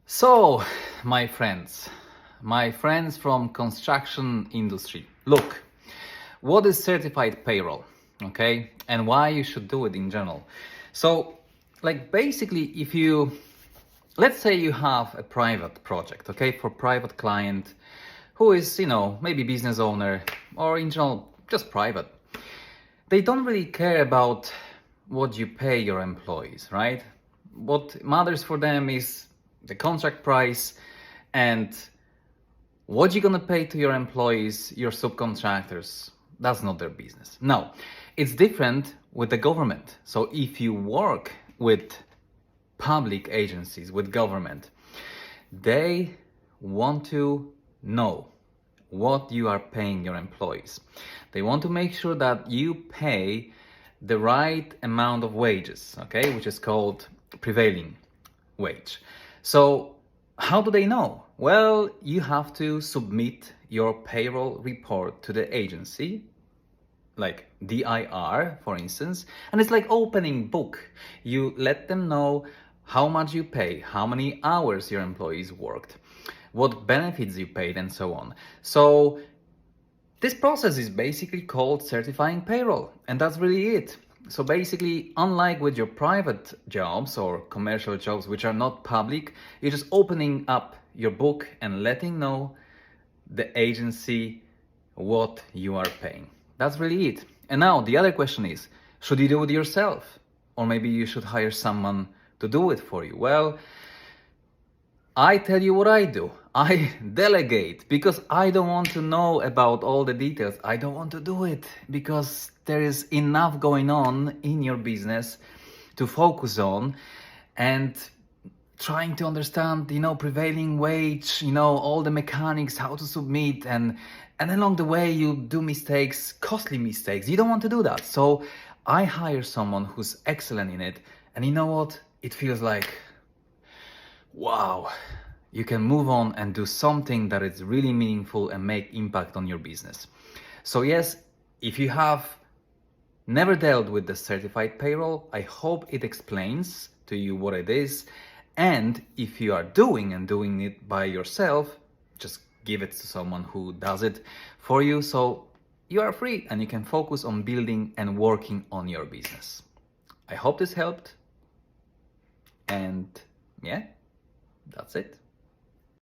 So, my friends from construction industry, look, what is certified payroll, okay, and why you should do it in general. So, basically, let's say you have a private project, okay, for private client who is, maybe business owner or in general, just private. They don't really care about what you pay your employees, right? What matters for them is the contract price and what you're gonna pay to your employees, your subcontractors. That's not their business. Now, it's different with the government. So if you work with public agencies, with government, they want to know what you are paying your employees. They want to make sure that you pay the right amount of wages, okay, which is called prevailing wage. So how do they know? Well, you have to submit your payroll report to the agency, like DIR, for instance, and it's like opening book. You let them know how much you pay, how many hours your employees worked, what benefits you paid, and so on. So this process is basically called certifying payroll, and that's really it. So basically, unlike with your private jobs or commercial jobs which are not public, you're just opening up your book and letting know the agency what you are paying. That's really it. And now the other question is, should you do it yourself? Or maybe you should hire someone to do it for you. Well, I tell you what I do. I delegate because I don't want to know about all the details. I don't want to do it because there is enough going on in your business to focus on, and trying to understand, prevailing wage, all the mechanics, how to submit, and along the way you do mistakes, costly mistakes. You don't want to do that. So I hire someone who's excellent in it, and you know what? It feels like, wow, you can move on and do something that is really meaningful and make impact on your business. So yes, if you have never dealt with the certified payroll, I hope it explains to you what it is. And if you are doing it by yourself, just give it to someone who does it for you, so you are free and you can focus on building and working on your business. I hope this helped. And yeah, that's it.